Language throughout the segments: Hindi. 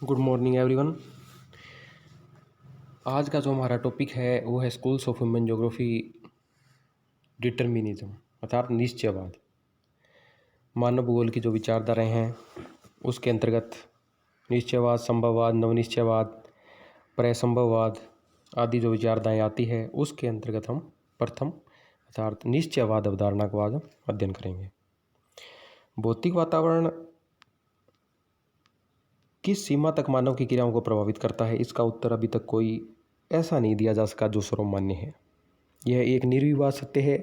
Good morning everyone. आज का जो हमारा टॉपिक है वो है schools of human geography determinism अर्थात निश्चयवाद। मानव भूगोल की जो विचारधाराएं हैं उसके अंतर्गत निश्चयवाद, संभववाद, नवनिश्चयवाद, प्रसंभववाद आदि जो विचारधाराएं आती है उसके अंतर्गत हम प्रथम अर्थात निश्चयवाद अवधारणा को आज हम अध्ययन करेंगे। भौतिक वातावरण किस सीमा तक मानव की क्रियाओं को प्रभावित करता है, इसका उत्तर अभी तक कोई ऐसा नहीं दिया जा सका जो सर्वमान्य है। यह एक निर्विवाद सत्य है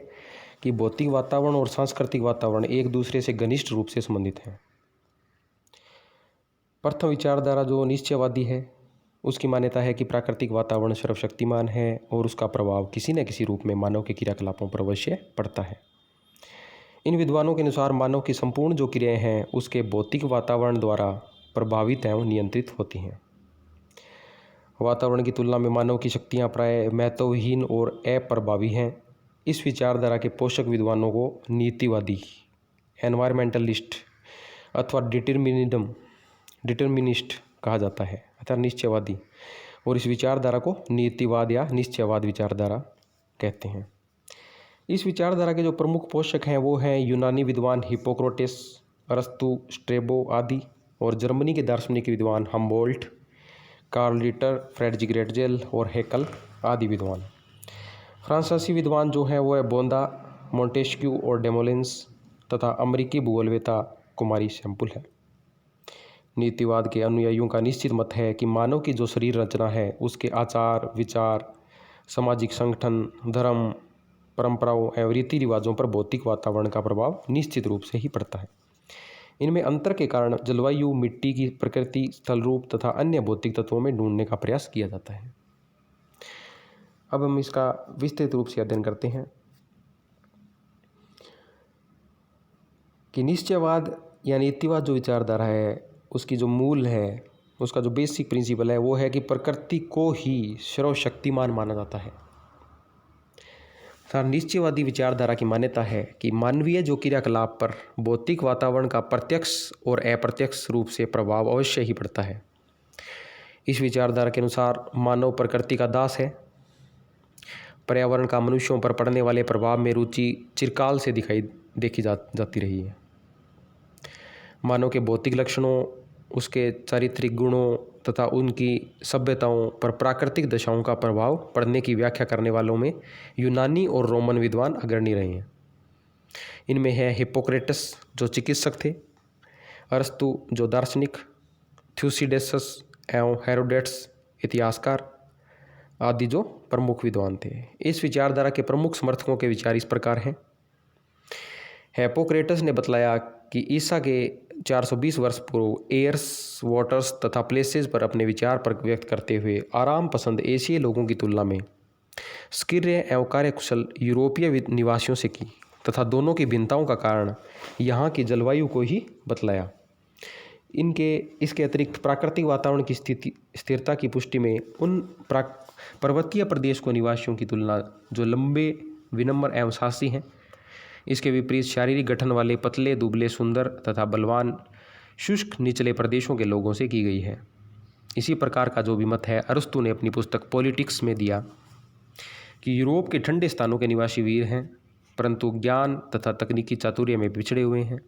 कि भौतिक वातावरण और सांस्कृतिक वातावरण एक दूसरे से घनिष्ठ रूप से संबंधित हैं। प्रथम विचारधारा जो निश्चयवादी है उसकी मान्यता है कि प्राकृतिक वातावरण सर्वशक्तिमान है और उसका प्रभाव किसी न किसी रूप में मानव के क्रियाकलापों पर अवश्य पड़ता है। इन विद्वानों के अनुसार मानव की संपूर्ण जो क्रियाएं हैं उसके भौतिक वातावरण द्वारा प्रभावित एवं नियंत्रित होती हैं। वातावरण की तुलना में मानव की शक्तियां प्राय महत्वहीन और अप्रभावी हैं। इस विचारधारा के पोषक विद्वानों को नीतिवादी, एनवायरमेंटलिस्ट अथवा डिटर्मिनिस्ट कहा जाता है अर्थात निश्चयवादी, और इस विचारधारा को नीतिवाद या निश्चयवाद विचारधारा कहते हैं। इस विचारधारा के जो प्रमुख पोषक हैं वो हैं यूनानी विद्वान हिप्पोक्रेटस, अरस्तु, स्ट्रेबो आदि, और जर्मनी के दार्शनिक विद्वान हम्बोल्ट, कार्ल रिटर, फ्रेडरिक ग्रेटजेल और हेकल आदि विद्वान। फ्रांसीसी विद्वान जो हैं वो है बोंदा, मोंटेस्क्यू और डेमोलेंस तथा अमेरिकी भूगोलवेत्ता कुमारी सैंपुल है। नीतिवाद के अनुयायियों का निश्चित मत है कि मानव की जो शरीर रचना है उसके आचार विचार, सामाजिक संगठन, धर्म, परंपराओं एवं रीति रिवाजों पर भौतिक वातावरण का प्रभाव निश्चित रूप से ही पड़ता है। इनमें अंतर के कारण जलवायु, मिट्टी की प्रकृति, स्थल रूप तथा अन्य भौतिक तत्वों में ढूंढने का प्रयास किया जाता है। अब हम इसका विस्तृत रूप से अध्ययन करते हैं कि निश्चयवाद या नीतिवाद जो विचारधारा है उसकी जो मूल है, उसका जो बेसिक प्रिंसिपल है वो है कि प्रकृति को ही सर्वशक्तिमान माना जाता है। निश्चयवादी विचारधारा की मान्यता है कि मानवीय जो क्रियाकलाप पर भौतिक वातावरण का प्रत्यक्ष और अप्रत्यक्ष रूप से प्रभाव अवश्य ही पड़ता है। इस विचारधारा के अनुसार मानव प्रकृति का दास है। पर्यावरण का मनुष्यों पर पड़ने वाले प्रभाव में रुचि चिरकाल से देखी जाती रही है। मानव के भौतिक लक्षणों, उसके चारित्रिक गुणों तथा उनकी सभ्यताओं पर प्राकृतिक दशाओं का प्रभाव पड़ने की व्याख्या करने वालों में यूनानी और रोमन विद्वान अग्रणी रहे हैं। इनमें है हिप्पोक्रेटस जो चिकित्सक थे, अरस्तु जो दार्शनिक, थ्यूसिडेसस एवं हेरोडेट्स इतिहासकार आदि जो प्रमुख विद्वान थे। इस विचारधारा के प्रमुख समर्थकों के विचार इस प्रकार हैं। हिप्पोक्रेटस ने बतलाया कि ईसा के 420 वर्ष पूर्व एयर्स, वाटर्स तथा प्लेसेस पर अपने विचार पर व्यक्त करते हुए आराम पसंद एशियाई लोगों की तुलना में सक्रिय एवं कार्यकुशल यूरोपीय निवासियों से की तथा दोनों की भिन्नताओं का कारण यहाँ की जलवायु को ही बतलाया। इसके अतिरिक्त प्राकृतिक वातावरण की स्थिरता की पुष्टि में उन पर्वतीय प्रदेश को निवासियों की तुलना जो लंबे, विनम्र एवं साहसी हैं, इसके विपरीत शारीरिक गठन वाले पतले, दुबले, सुंदर तथा बलवान शुष्क निचले प्रदेशों के लोगों से की गई है। इसी प्रकार का जो भी मत है अरस्तु ने अपनी पुस्तक पॉलिटिक्स में दिया कि यूरोप के ठंडे स्थानों के निवासी वीर हैं परंतु ज्ञान तथा तकनीकी चातुर्य में पिछड़े हुए हैं।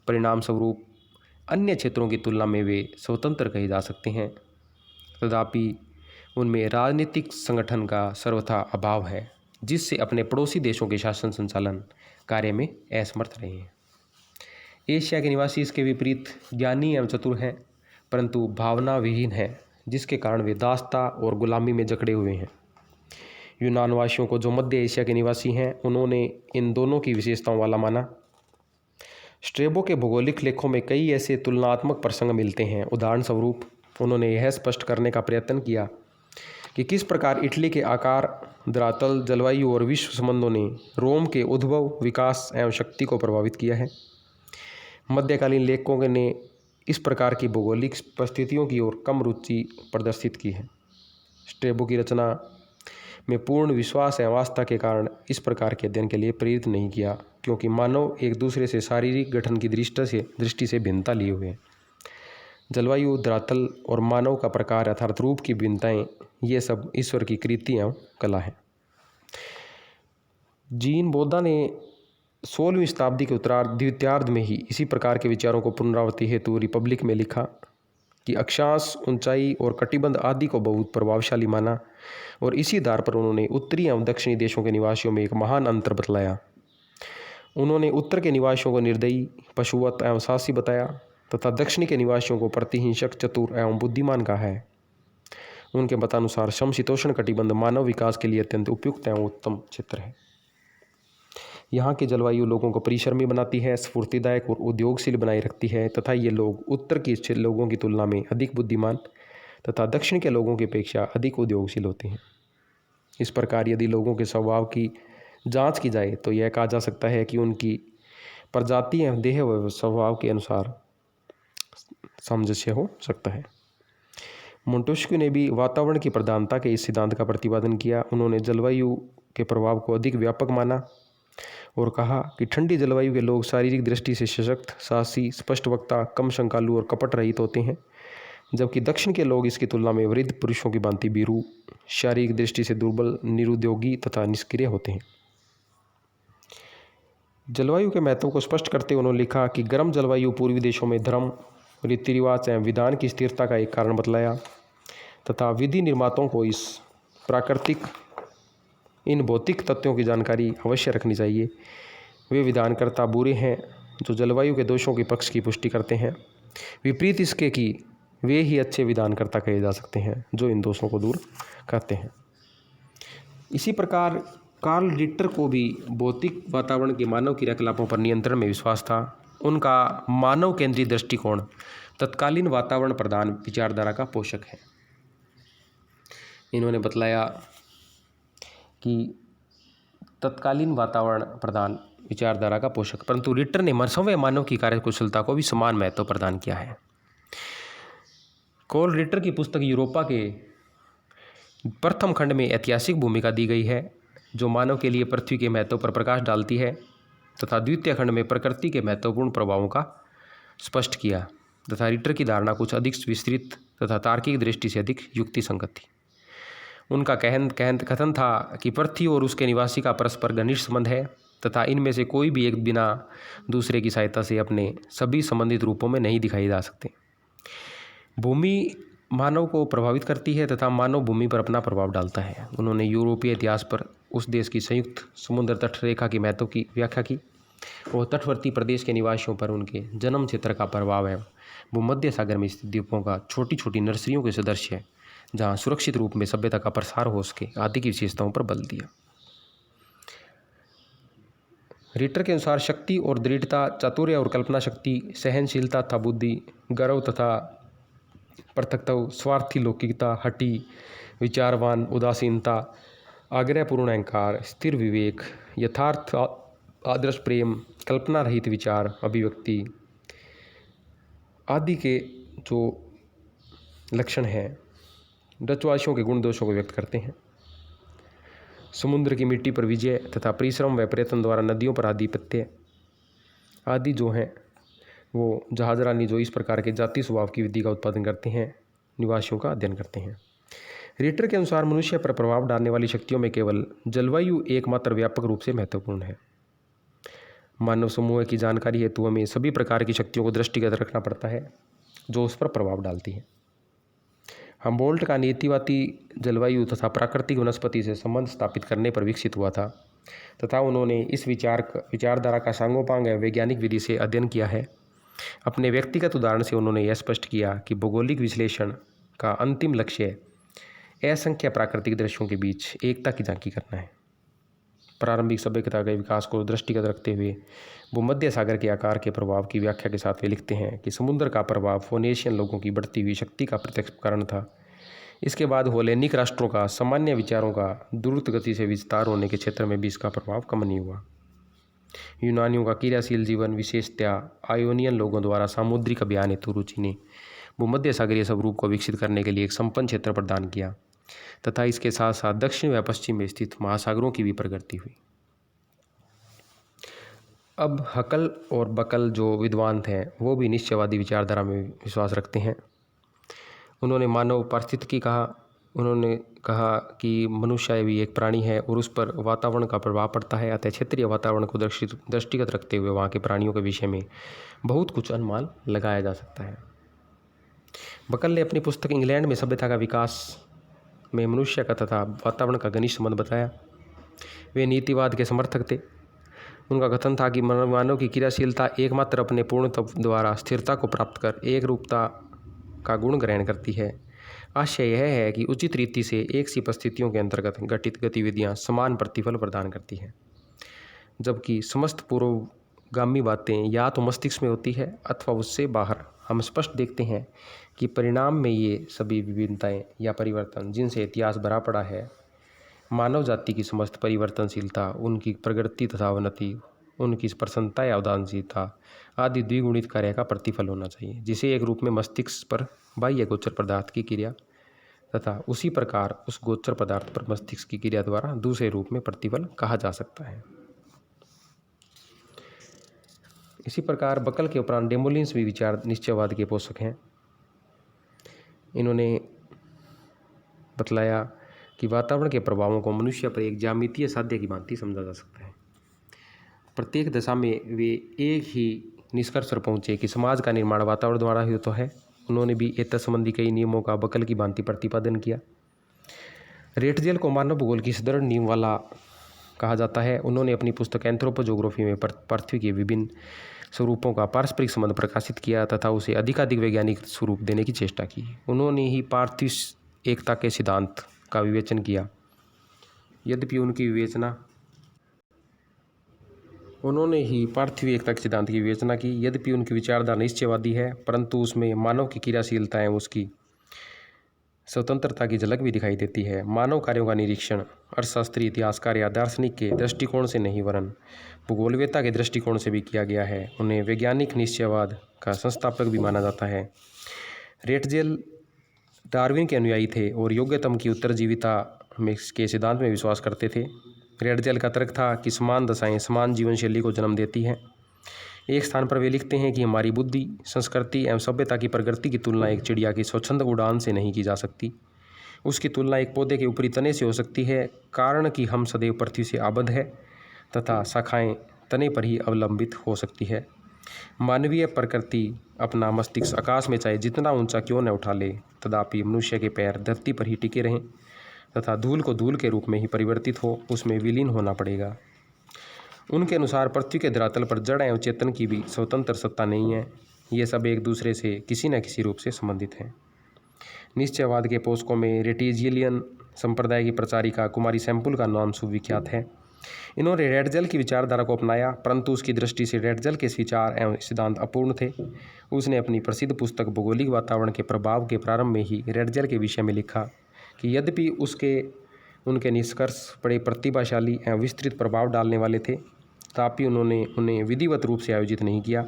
परिणाम स्वरूप अन्य क्षेत्रों की तुलना में वे स्वतंत्र कहे जा सकते हैं, तथापि उनमें राजनीतिक संगठन का सर्वथा अभाव है जिससे अपने पड़ोसी देशों के शासन संचालन कार्य में असमर्थ रहे हैं। एशिया के निवासी इसके विपरीत ज्ञानी एवं चतुर हैं परंतु भावना विहीन हैं, जिसके कारण वे दासता और गुलामी में जकड़े हुए हैं। यूनान वासियों को जो मध्य एशिया के निवासी हैं उन्होंने इन दोनों की विशेषताओं वाला माना। स्ट्रेबो के भौगोलिक लेखों में कई ऐसे तुलनात्मक प्रसंग मिलते हैं। उदाहरण स्वरूप उन्होंने यह स्पष्ट करने का प्रयत्न किया कि किस प्रकार इटली के आकार, धरातल, जलवायु और विश्व संबंधों ने रोम के उद्भव, विकास एवं शक्ति को प्रभावित किया है। मध्यकालीन लेखकों ने इस प्रकार की भौगोलिक परिस्थितियों की ओर कम रुचि प्रदर्शित की है। स्ट्रेबो की रचना में पूर्ण विश्वास एवं आस्था के कारण इस प्रकार के अध्ययन के लिए प्रेरित नहीं किया, क्योंकि मानव एक दूसरे से शारीरिक गठन की दृष्टि से भिन्नता लिए हुए हैं। जलवायु, धरातल और मानव का प्रकार अर्थात रूप की भिन्नताएं, ये सब ईश्वर की कृति एवं कला है। जीन बोधा ने 16वीं शताब्दी के द्वितीयार्ध में ही इसी प्रकार के विचारों को पुनरावृत्ति हेतु रिपब्लिक में लिखा कि अक्षांश, ऊंचाई और कटिबंध आदि को बहुत प्रभावशाली माना और इसी आधार पर उन्होंने उत्तरी एवं दक्षिणी देशों के निवासियों में एक महान अंतर बतलाया। उन्होंने उत्तर के निवासियों को निर्दयी, पशुवत एवं साहसी बताया तथा दक्षिणी के निवासियों को प्रतिहिंसक, चतुर एवं बुद्धिमान कहा है। उनके मतानुसार समशीतोष्ण कटिबंध मानव विकास के लिए अत्यंत उपयुक्त एवं उत्तम क्षेत्र है। यहाँ की जलवायु लोगों को परिश्रमी बनाती है, स्फूर्तिदायक और उद्योगशील बनाए रखती है तथा ये लोग उत्तर के लोगों की तुलना में अधिक बुद्धिमान तथा दक्षिण के लोगों की अपेक्षा अधिक उद्योगशील होते हैं। इस प्रकार यदि लोगों के स्वभाव की जांच की जाए तो यह कहा जा सकता है कि उनकी प्रजाति एवं देह व स्वभाव के अनुसार सामंजस्य हो सकता है। मोंटेस्क्यू ने भी वातावरण की प्रधानता के इस सिद्धांत का प्रतिपादन किया। उन्होंने जलवायु के प्रभाव को अधिक व्यापक माना और कहा कि ठंडी जलवायु के लोग शारीरिक दृष्टि से सशक्त, साहसी, स्पष्टवक्ता, कम शंकालु और कपट रहित होते हैं, जबकि दक्षिण के लोग इसकी तुलना में वृद्ध पुरुषों की भांति भीरू, शारीरिक दृष्टि से दुर्बल, निरुद्योगी तथा निष्क्रिय होते हैं। जलवायु के महत्व को स्पष्ट करते हुए उन्होंने लिखा कि गर्म जलवायु पूर्वी देशों में धर्म, रीति रिवाज एवं विधान की स्थिरता का एक कारण बतलाया तथा विधि निर्माताओं को इन भौतिक तथ्यों की जानकारी अवश्य रखनी चाहिए। वे विधानकर्ता बुरे हैं जो जलवायु के दोषों के पक्ष की पुष्टि करते हैं, विपरीत इसके कि वे ही अच्छे विधानकर्ता कहे जा सकते हैं जो इन दोषों को दूर करते हैं। इसी प्रकार कार्ल रिटर को भी भौतिक वातावरण के मानव क्रियाकलापों पर नियंत्रण में विश्वास था। उनका मानव केंद्रीय दृष्टिकोण तत्कालीन वातावरण प्रधान विचारधारा का पोषक है। इन्होंने बतलाया कि तत्कालीन वातावरण प्रधान विचारधारा का पोषक, परंतु रिटर ने समव्य मानव की कार्यकुशलता को भी समान महत्व प्रदान किया है। कार्ल रिटर की पुस्तक यूरोपा के प्रथम खंड में ऐतिहासिक भूमिका दी गई है जो मानव के लिए पृथ्वी के महत्व पर प्रकाश डालती है तथा द्वितीय खंड में प्रकृति के महत्वपूर्ण प्रभावों का स्पष्ट किया तथा रिटर की धारणा कुछ अधिक विस्तृत तथा तार्किक दृष्टि से अधिक युक्ति संगत थी। उनका कथन था कि पृथ्वी और उसके निवासी का परस्पर घनिष्ठ संबंध है तथा इनमें से कोई भी एक बिना दूसरे की सहायता से अपने सभी संबंधित रूपों में नहीं दिखाई जा सकते। भूमि मानव को प्रभावित करती है तथा मानव भूमि पर अपना प्रभाव डालता है। उन्होंने यूरोपीय इतिहास पर उस देश की संयुक्त समुद्र तट रेखा के महत्व की व्याख्या की और तटवर्ती प्रदेश के निवासियों पर उनके जन्म क्षेत्र का प्रभाव है। भूमध्य सागर में स्थित द्वीपों का छोटी छोटी नर्सरियों के सदृश है जहाँ सुरक्षित रूप में सभ्यता का प्रसार हो सके आदि की विशेषताओं पर बल दिया। रिटर के अनुसार शक्ति और दृढ़ता, चातुर्य और कल्पना शक्ति, सहनशीलता तथा बुद्धि, गर्व तथा पृथकत्व, स्वार्थी लौकिकता, हठी, विचारवान, उदासीनता, आग्रहपूर्ण अहंकार, स्थिर विवेक, यथार्थ आदर्श प्रेम, कल्पना रहित विचार अभिव्यक्ति आदि के जो लक्षण हैं डचवासियों के गुण दोषों को व्यक्त करते हैं। समुद्र की मिट्टी पर विजय तथा परिश्रम व प्रयत्न द्वारा नदियों पर आधिपत्य आदि जो हैं वो जहाजरानी जो इस प्रकार के जाति स्वभाव की विधि का उत्पादन करते हैं, निवासियों का अध्ययन करते हैं। रिटर के अनुसार मनुष्य पर प्रभाव डालने वाली शक्तियों में केवल जलवायु एकमात्र व्यापक रूप से महत्वपूर्ण है। मानव समूह की जानकारी हेतु हमें सभी प्रकार की शक्तियों को दृष्टिगत रखना पड़ता है जो उस पर प्रभाव डालती है। हम्बोल्ट का नीतिवादी जलवायु तथा प्राकृतिक वनस्पति से संबंध स्थापित करने पर विकसित हुआ था तथा उन्होंने इस विचारधारा का सांगोपांग वैज्ञानिक विधि से अध्ययन किया है। अपने व्यक्तिगत उदाहरण से उन्होंने यह स्पष्ट किया कि भौगोलिक विश्लेषण का अंतिम लक्ष्य असंख्य प्राकृतिक दृश्यों के बीच एकता की झांकी करना है। प्रारंभिक सभ्यता के विकास को दृष्टिगत रखते हुए भूमध्य सागर के आकार के प्रभाव की व्याख्या के साथ वे लिखते हैं कि समुद्र का प्रभाव फोनेशियन लोगों की बढ़ती हुई शक्ति का प्रत्यक्ष कारण था। इसके बाद होलेनिक राष्ट्रों का सामान्य विचारों का द्रुत गति से विस्तार होने के क्षेत्र में भी इसका प्रभाव कम नहीं हुआ। यूनानियों का क्रियाशील जीवन विशेषतया आयोनियन लोगों द्वारा सामुद्रिक अभियान हेतु रुचि ने भूमध्य सागरीय स्वरूप को विकसित करने के लिए एक संपन्न क्षेत्र प्रदान किया तथा इसके साथ साथ दक्षिण व पश्चिम में स्थित महासागरों की भी प्रगति हुई। अब हकल और बकल जो विद्वान थे वो भी निश्चयवादी विचारधारा में विश्वास रखते हैं। उन्होंने मानव पारिस्थितिकी कहा। उन्होंने कहा कि मनुष्य भी एक प्राणी है और उस पर वातावरण का प्रभाव पड़ता है, अतः क्षेत्रीय वातावरण को दृष्टिगत रखते हुए वहाँ के प्राणियों के विषय में बहुत कुछ अनुमान लगाया जा सकता है। बकल ने अपनी पुस्तक इंग्लैंड में सभ्यता का विकास में मनुष्य का तथा वातावरण का घनिष्ठ संबंध बताया। वे नीतिवाद के समर्थक थे। उनका कथन था कि मानव की क्रियाशीलता एकमात्र अपने पूर्णत्व द्वारा स्थिरता को प्राप्त कर एक रूपता का गुण ग्रहण करती है। आशय यह है कि उचित रीति से एक सी परिस्थितियों के अंतर्गत घटित गतिविधियां समान प्रतिफल प्रदान करती हैं, जबकि समस्त पूर्वगामी बातें या तो मस्तिष्क में होती है अथवा उससे बाहर। हम स्पष्ट देखते हैं कि परिणाम में ये सभी विभिन्नताएं या परिवर्तन जिनसे इतिहास भरा पड़ा है, मानव जाति की समस्त परिवर्तनशीलता, उनकी प्रगति तथा अवनति, उनकी प्रसन्नता या उदासीनता आदि द्विगुणित कार्य का प्रतिफल होना चाहिए, जिसे एक रूप में मस्तिष्क पर बाह्य गोचर पदार्थ की क्रिया तथा उसी प्रकार उस गोचर पदार्थ पर मस्तिष्क की क्रिया द्वारा दूसरे रूप में प्रतिफल कहा जा सकता है। इसी प्रकार बकल के उपरांत डेमोलिन्स भी विचार निश्चयवाद के पोषक हैं। इन्होंने बतलाया कि वातावरण के प्रभावों को मनुष्य पर एक ज्यामितीय साध्य की भांति समझा जा सकता है। प्रत्येक दशा में वे एक ही निष्कर्ष पर पहुँचे कि समाज का निर्माण वातावरण द्वारा ही तो है। उन्होंने भी एतत् संबंधी कई नियमों का बकल की भांति प्रतिपादन किया। रेटजेल को मानव भूगोल की सुदृढ़ नींव वाला कहा जाता है। उन्होंने अपनी पुस्तक एंथ्रोपोजोग्राफी में पृथ्वी के विभिन्न स्वरूपों का पारस्परिक संबंध प्रकाशित किया तथा उसे अधिकाधिक वैज्ञानिक स्वरूप देने की चेष्टा की। उन्होंने ही पार्थिव एकता के सिद्धांत का विवेचन किया। यद्यपि उनकी विचारधारा निश्चयवादी है, परंतु उसमें मानव की क्रियाशीलता एवं उसकी स्वतंत्रता की झलक भी दिखाई देती है। मानव कार्यों का निरीक्षण अर्थशास्त्री, इतिहासकार या दार्शनिक के दृष्टिकोण से नहीं वरन भूगोलवेत्ता के दृष्टिकोण से भी किया गया है। उन्हें वैज्ञानिक निश्चयवाद का संस्थापक भी माना जाता है। रेटजेल डार्विन के अनुयायी थे और योग्यतम की उत्तरजीविता के सिद्धांत में विश्वास करते थे। रेटजेल का तर्क था कि समान दशाएं समान जीवन शैली को जन्म देती हैं। एक स्थान पर वे लिखते हैं कि हमारी बुद्धि, संस्कृति एवं सभ्यता की प्रगति की तुलना एक चिड़िया की स्वच्छंद उड़ान से नहीं की जा सकती। उसकी तुलना एक पौधे के ऊपरी तने से हो सकती है, कारण कि हम सदैव पृथ्वी से आबद्ध है तथा शाखाएं तने पर ही अवलंबित हो सकती है। मानवीय प्रकृति अपना मस्तिष्क आकाश में चाहे जितना ऊंचा क्यों न उठा ले, तथापि मनुष्य के पैर धरती पर ही टिके रहें तथा धूल को धूल के रूप में ही परिवर्तित हो, उसमें विलीन होना पड़ेगा। उनके अनुसार पृथ्वी के धरातल पर जड़ एवं चेतन की भी स्वतंत्र सत्ता नहीं है। ये सब एक दूसरे से किसी न किसी रूप से संबंधित हैं। निश्चयवाद के पोषकों में रेटिजिलियन संप्रदाय की प्रचारिका कुमारी सैंपुल का नाम सुविख्यात है। इन्होंने रेटजेल की विचारधारा को अपनाया, परंतु उसकी दृष्टि से रेटजेल के विचार एवं सिद्धांत अपूर्ण थे। उसने अपनी प्रसिद्ध पुस्तक भौगोलिक वातावरण के प्रभाव के प्रारंभ में ही रेटजेल के विषय में लिखा कि यद्यपि उनके निष्कर्ष बड़े प्रतिभाशाली एवं विस्तृत प्रभाव डालने वाले थे, तथापि उन्होंने उन्हें विधिवत रूप से आयोजित नहीं किया।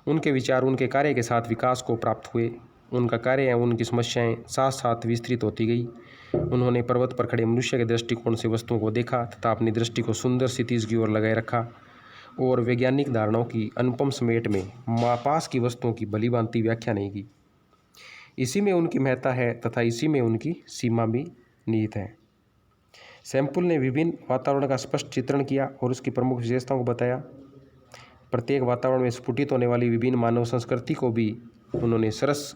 उनके विचार उनके कार्य के साथ विकास को प्राप्त हुए। उनका कार्य एवं उनकी समस्याएं साथ साथ विस्तृत होती गई। उन्होंने पर्वत पर खड़े मनुष्य के दृष्टिकोण से वस्तुओं को देखा तथा अपनी दृष्टि को सुंदर क्षितिज की ओर लगाए रखा और वैज्ञानिक धारणाओं की अनुपम समेट में पास की वस्तुओं की भलीभांति व्याख्या नहीं की। इसी में उनकी महत्ता है तथा इसी में उनकी सीमा भी निहित है। सैंपुल ने विभिन्न वातावरण का स्पष्ट चित्रण किया और उसकी प्रमुख विशेषताओं को बताया। प्रत्येक वातावरण में स्फुटित होने वाली विभिन्न मानव संस्कृति को भी उन्होंने सरस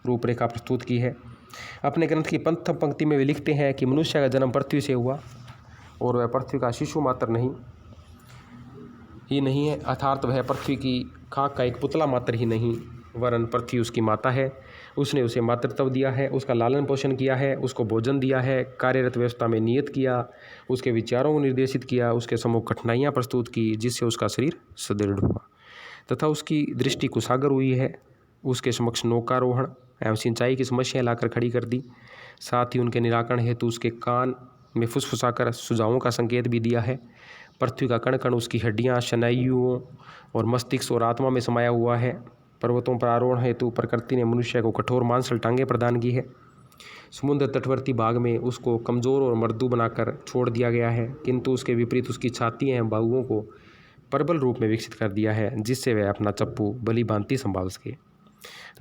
रूपरेखा प्रस्तुत की है। अपने ग्रंथ की प्रथम पंक्ति में वे लिखते हैं कि मनुष्य का जन्म पृथ्वी से हुआ और वह पृथ्वी का शिशु मात्र नहीं है, अर्थात वह पृथ्वी की खाक का एक पुतला मात्र ही नहीं, वरन पृथ्वी उसकी माता है। उसने उसे मातृत्व दिया है, उसका लालन पोषण किया है, उसको भोजन दिया है, कार्यरत व्यवस्था में नियत किया, उसके विचारों को निर्देशित किया, उसके सम्मुख कठिनाइयाँ प्रस्तुत की जिससे उसका शरीर सुदृढ़ हुआ तथा उसकी दृष्टि कुशागर हुई है। उसके समक्ष नौकारोहण एवं सिंचाई की समस्याएं लाकर खड़ी कर दी। साथ ही उनके निराकरण हेतु उसके कान में फुसफुसाकर सुझावों का संकेत भी दिया है। पृथ्वी का कण कण उसकी हड्डियाँ, स्नायुओं और मस्तिष्क और आत्मा में समाया हुआ है। पर्वतों पर आरोहण हेतु प्रकृति ने मनुष्य को कठोर मांसल टांगें प्रदान की है। समुद्र तटवर्ती भाग में उसको कमज़ोर और मृदु बनाकर छोड़ दिया गया है, किंतु उसके विपरीत उसकी छाती एवं बाहुओं को प्रबल रूप में विकसित कर दिया है, जिससे वह अपना चप्पू भली भांति संभाल सके।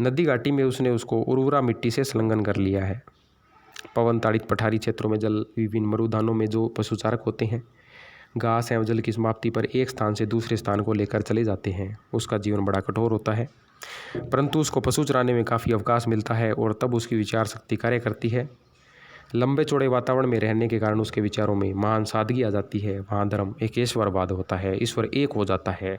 नदी घाटी में उसने उसको उर्वरा मिट्टी से संलग्न कर लिया है। पवन ताड़ित पठारी क्षेत्रों में जल विभिन्न मरुदानों में जो पशुचारक होते हैं, घास एवं जल की समाप्ति पर एक स्थान से दूसरे स्थान को लेकर चले जाते हैं, उसका जीवन बड़ा कठोर होता है, परंतु उसको पशु चराने में काफ़ी अवकाश मिलता है और तब उसकी विचार शक्ति कार्य करती है। लंबे चौड़े वातावरण में रहने के कारण उसके विचारों में महान सादगी आ जाती है। वहाँ धर्म एकेश्वरवाद होता है, ईश्वर एक हो जाता है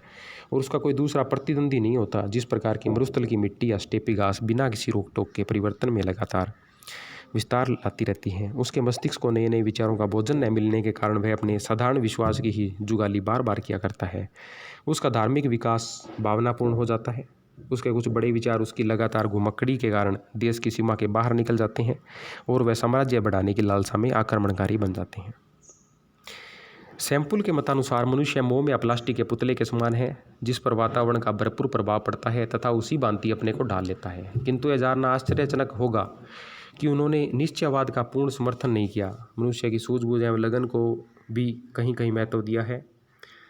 और उसका कोई दूसरा प्रतिद्वंदी नहीं होता। जिस प्रकार की मरुस्थल की मिट्टी या स्टेपी घास बिना किसी रोक टोक के परिवर्तन में लगातार विस्तार लाती रहती हैं, उसके मस्तिष्क को नए नए विचारों का भोजन न मिलने के कारण वह अपने साधारण विश्वास की ही जुगाली बार बार किया करता है। उसका धार्मिक विकास भावनापूर्ण हो जाता है। उसके कुछ बड़े विचार उसकी लगातार घुमक्कड़ी के कारण देश की सीमा के बाहर निकल जाते हैं और वह साम्राज्य बढ़ाने की लालसा में आक्रमणकारी बन जाते हैं। सैंपुल के मतानुसार मनुष्य मोम या प्लास्टिक के पुतले के समान है, जिस पर वातावरण का भरपूर प्रभाव पड़ता है तथा उसी भांति अपने को ढाल लेता है। किंतु यह जानना आश्चर्यजनक होगा कि उन्होंने निश्चयवाद का पूर्ण समर्थन नहीं किया। मनुष्य की सूझबूझ एवं लगन को भी कहीं कहीं महत्व दिया है।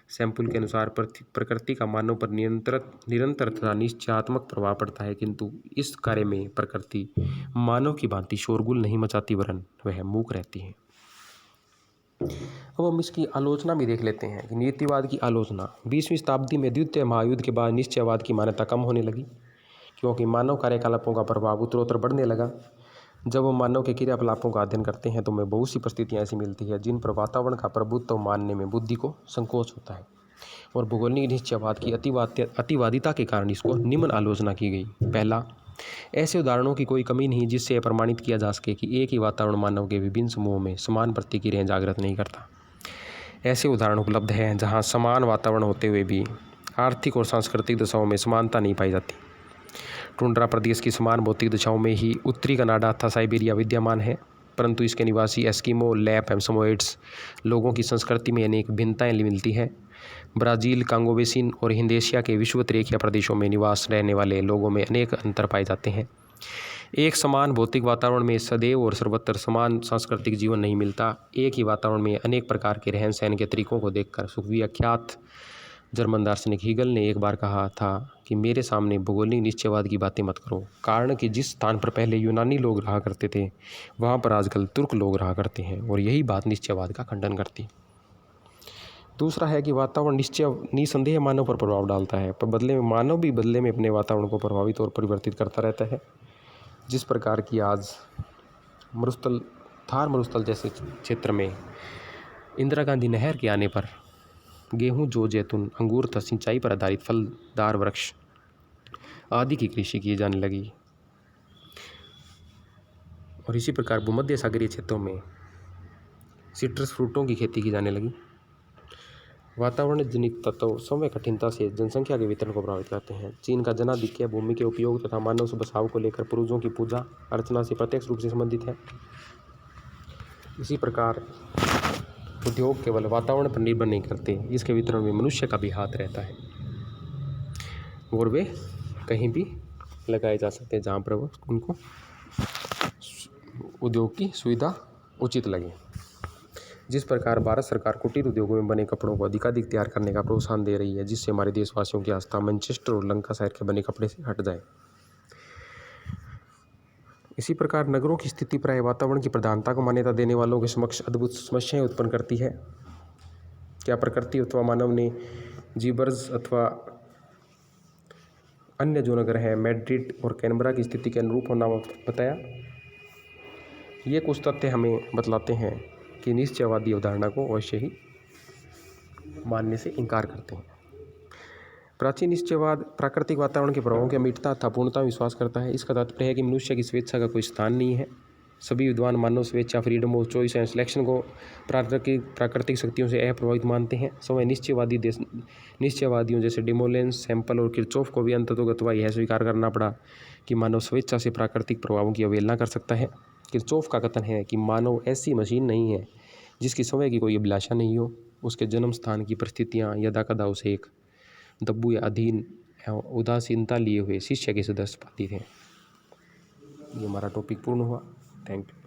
सैंपुल के अनुसार प्रकृति का मानव पर निरंतर तथा निश्चयात्मक प्रभाव पड़ता है, किंतु इस कार्य में प्रकृति मानव की भांति शोरगुल नहीं मचाती, वरन वह मूक रहती है। अब हम इसकी आलोचना भी देख लेते हैं कि नीतिवाद की आलोचना। 20वीं शताब्दी में द्वितीय महायुद्ध के बाद निश्चयवाद की मान्यता कम होने लगी, क्योंकि मानव कार्यकलापों का प्रभाव उत्तरोत्तर बढ़ने लगा। जब हम मानव के क्रियाकलापों का अध्ययन करते हैं तो हमें बहुत सी परिस्थितियाँ ऐसी मिलती है जिन पर वातावरण का प्रभुत्व मानने में बुद्धि को संकोच होता है, और भौगोलिक निश्चयवाद की अतिवादिता के कारण इसको निम्न आलोचना की गई। पहला, ऐसे उदाहरणों की कोई कमी नहीं जिससे यह प्रमाणित किया जा सके कि एक ही वातावरण मानव के विभिन्न समूहों में समान प्रतिक्रियाएं जागृत नहीं करता। ऐसे उदाहरण उपलब्ध हैं जहाँ समान वातावरण होते हुए भी आर्थिक और सांस्कृतिक दशाओं में समानता नहीं पाई जाती। टुंड्रा प्रदेश की समान भौतिक दशाओं में ही उत्तरी कनाडा तथा साइबेरिया विद्यमान है, परंतु इसके निवासी एस्किमो, लैप एवं समोइड्स लोगों की संस्कृति में अनेक भिन्नताएं मिलती हैं। ब्राज़ील, कांगो बेसिन और हिंद एशिया के विषुवत-रेखीय प्रदेशों में निवास रहने वाले लोगों में अनेक अंतर पाए जाते हैं। एक समान भौतिक वातावरण में सदैव और सर्वत्र समान सांस्कृतिक जीवन नहीं मिलता। एक ही वातावरण में अनेक प्रकार के रहन सहन के तरीकों को देखकर सुविख्यात जर्मन दार्शनिक हीगल ने एक बार कहा था कि मेरे सामने भौगोलिक निश्चयवाद की बातें मत करो, कारण कि जिस स्थान पर पहले यूनानी लोग रहा करते थे वहाँ पर आजकल तुर्क लोग रहा करते हैं, और यही बात निश्चयवाद का खंडन करती। दूसरा है कि वातावरण निसंदेह मानव पर प्रभाव डालता है, पर बदले में मानव भी बदले में अपने वातावरण को प्रभावित और परिवर्तित करता रहता है। जिस प्रकार की आज थार मरुस्थल जैसे क्षेत्र में इंदिरा गांधी नहर के आने पर गेहूं, जौ, जैतून, अंगूर तथा सिंचाई पर आधारित फलदार वृक्ष आदि की कृषि की जाने लगी, और इसी प्रकार भूमध्य सागरीय क्षेत्रों में सिट्रस फ्रूटों की खेती की जाने लगी। वातावरण जनित तत्व समय कठिनता से जनसंख्या के वितरण को प्रभावित करते हैं। चीन का जनाधिक्य भूमि के उपयोग तथा मानव बसाव को लेकर पूर्वजों की पूजा अर्चना से प्रत्यक्ष रूप से संबंधित है। इसी प्रकार उद्योग केवल वातावरण पर निर्भर नहीं करते, इसके वितरण में मनुष्य का भी हाथ रहता है, और वे कहीं भी लगाए जा सकते हैं जहाँ पर उनको उद्योग की सुविधा उचित लगे। जिस प्रकार भारत सरकार कुटीर उद्योगों में बने कपड़ों को अधिकाधिक तैयार करने का प्रोत्साहन दे रही है, जिससे हमारे देशवासियों की आस्था मैनचेस्टर और लंका शहर के बने कपड़े से हट जाए। इसी प्रकार नगरों की स्थिति प्राय वातावरण की प्रधानता को मान्यता देने वालों के समक्ष अद्भुत समस्याएं उत्पन्न करती है। क्या प्रकृति अथवा मानव ने जीबर्ज अथवा अन्य जो नगर हैं मैड्रिड और कैनबरा की स्थिति के अनुरूप होना बताया? ये कुछ तथ्य हमें बतलाते हैं कि निश्चयवादी अवधारणा को अवश्य ही मानने से इनकार करते हैं। प्राचीन निश्चयवाद प्राकृतिक वातावरण के प्रभावों की अमिटता तथा पूर्णता में विश्वास करता है। इसका तात्पर्य है कि मनुष्य की स्वेच्छा का कोई स्थान नहीं है। सभी विद्वान मानव स्वेच्छा, freedom of choice and selection को प्राकृतिक शक्तियों से अप्रभावित मानते हैं। समय निश्चयवादियों जैसे डिमोलेंस, सैंपल और किरचॉफ को भी अंततोगत्वा यह स्वीकार करना पड़ा कि मानव स्वेच्छा से प्राकृतिक प्रभावों की अवहेलना कर सकता है। किरचॉफ का कथन है कि मानव ऐसी मशीन नहीं है जिसकी समय की कोई अभिलाषा नहीं हो। उसके जन्म स्थान की परिस्थितियाँ यदाकदा उसे एक दब्बू या अधीन एवं उदासीनता लिए हुए शिष्य के सदस्य पाती थे। ये हमारा टॉपिक पूर्ण हुआ। Thank you.